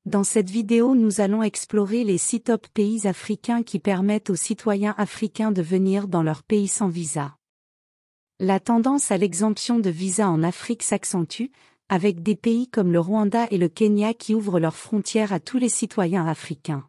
Dans cette vidéo, nous allons explorer les 6 top pays africains qui permettent aux citoyens africains de venir dans leur pays sans visa. La tendance à l'exemption de visa en Afrique s'accentue, avec des pays comme le Rwanda et le Kenya qui ouvrent leurs frontières à tous les citoyens africains.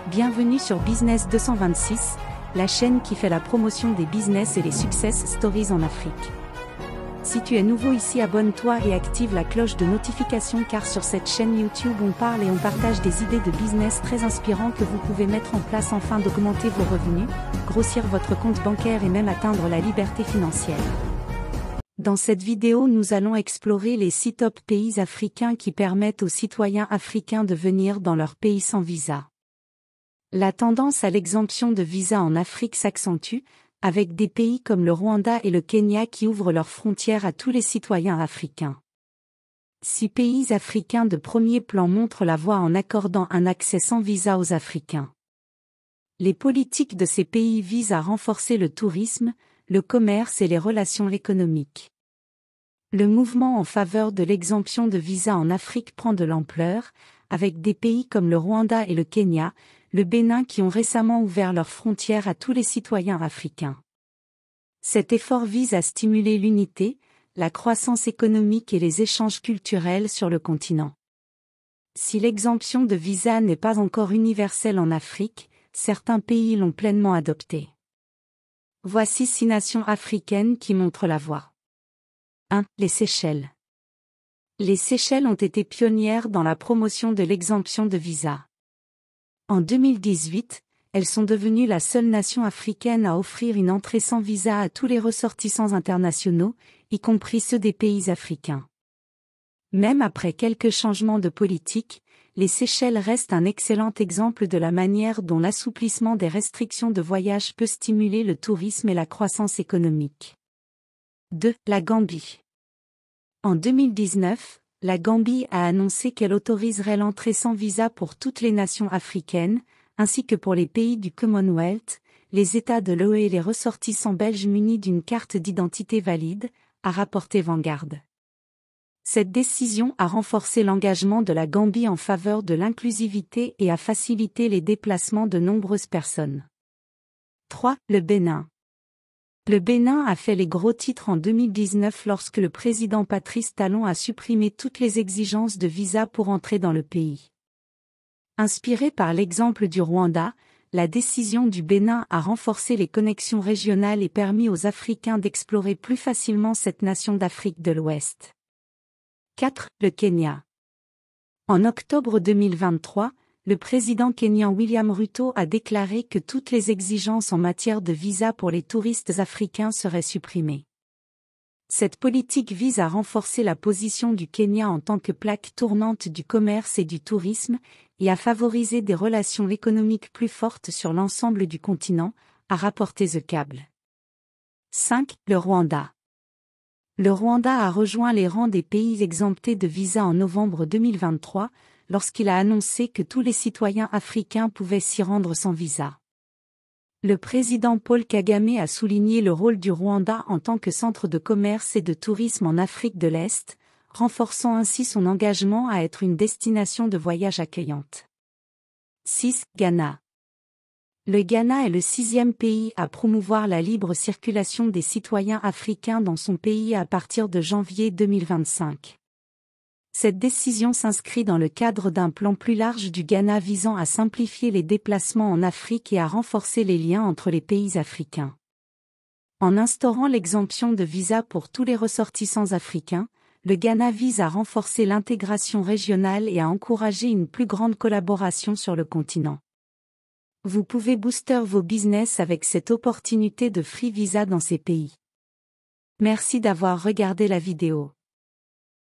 Bienvenue sur Business 226, la chaîne qui fait la promotion des business et les success stories en Afrique. Si tu es nouveau ici, abonne-toi et active la cloche de notification car sur cette chaîne YouTube on parle et on partage des idées de business très inspirantes que vous pouvez mettre en place afin d'augmenter vos revenus, grossir votre compte bancaire et même atteindre la liberté financière. Dans cette vidéo, nous allons explorer les 6 top pays africains qui permettent aux citoyens africains de venir dans leur pays sans visa. La tendance à l'exemption de visa en Afrique s'accentue, avec des pays comme le Rwanda et le Kenya qui ouvrent leurs frontières à tous les citoyens africains. 6 pays africains de premier plan montrent la voie en accordant un accès sans visa aux Africains. Les politiques de ces pays visent à renforcer le tourisme, le commerce et les relations économiques. Le mouvement en faveur de l'exemption de visa en Afrique prend de l'ampleur, avec des pays comme le Rwanda et le Kenya, le Bénin qui ont récemment ouvert leurs frontières à tous les citoyens africains. Cet effort vise à stimuler l'unité, la croissance économique et les échanges culturels sur le continent. Si l'exemption de visa n'est pas encore universelle en Afrique, certains pays l'ont pleinement adoptée. Voici 6 nations africaines qui montrent la voie. 1. Les Seychelles. Les Seychelles ont été pionnières dans la promotion de l'exemption de visa. En 2018, elles sont devenues la seule nation africaine à offrir une entrée sans visa à tous les ressortissants internationaux, y compris ceux des pays africains. Même après quelques changements de politique, les Seychelles restent un excellent exemple de la manière dont l'assouplissement des restrictions de voyage peut stimuler le tourisme et la croissance économique. 2. La Gambie. En 2019, la Gambie a annoncé qu'elle autoriserait l'entrée sans visa pour toutes les nations africaines, ainsi que pour les pays du Commonwealth, les États de l'UE et les ressortissants belges munis d'une carte d'identité valide, a rapporté Vanguard. Cette décision a renforcé l'engagement de la Gambie en faveur de l'inclusivité et a facilité les déplacements de nombreuses personnes. 3. Le Bénin. Le Bénin a fait les gros titres en 2019 lorsque le président Patrice Talon a supprimé toutes les exigences de visa pour entrer dans le pays. Inspirée par l'exemple du Rwanda, la décision du Bénin a renforcé les connexions régionales et permis aux Africains d'explorer plus facilement cette nation d'Afrique de l'Ouest. 4. Le Kenya. En octobre 2023, le président kenyan William Ruto a déclaré que toutes les exigences en matière de visa pour les touristes africains seraient supprimées. Cette politique vise à renforcer la position du Kenya en tant que plaque tournante du commerce et du tourisme, et à favoriser des relations économiques plus fortes sur l'ensemble du continent, a rapporté The Cable. 5. Le Rwanda. Le Rwanda a rejoint les rangs des pays exemptés de visa en novembre 2023, lorsqu'il a annoncé que tous les citoyens africains pouvaient s'y rendre sans visa. Le président Paul Kagame a souligné le rôle du Rwanda en tant que centre de commerce et de tourisme en Afrique de l'Est, renforçant ainsi son engagement à être une destination de voyage accueillante. 6. Ghana. Le Ghana est le 6e pays à promouvoir la libre circulation des citoyens africains dans son pays à partir de janvier 2025. Cette décision s'inscrit dans le cadre d'un plan plus large du Ghana visant à simplifier les déplacements en Afrique et à renforcer les liens entre les pays africains. En instaurant l'exemption de visa pour tous les ressortissants africains, le Ghana vise à renforcer l'intégration régionale et à encourager une plus grande collaboration sur le continent. Vous pouvez booster vos business avec cette opportunité de free visa dans ces pays. Merci d'avoir regardé la vidéo.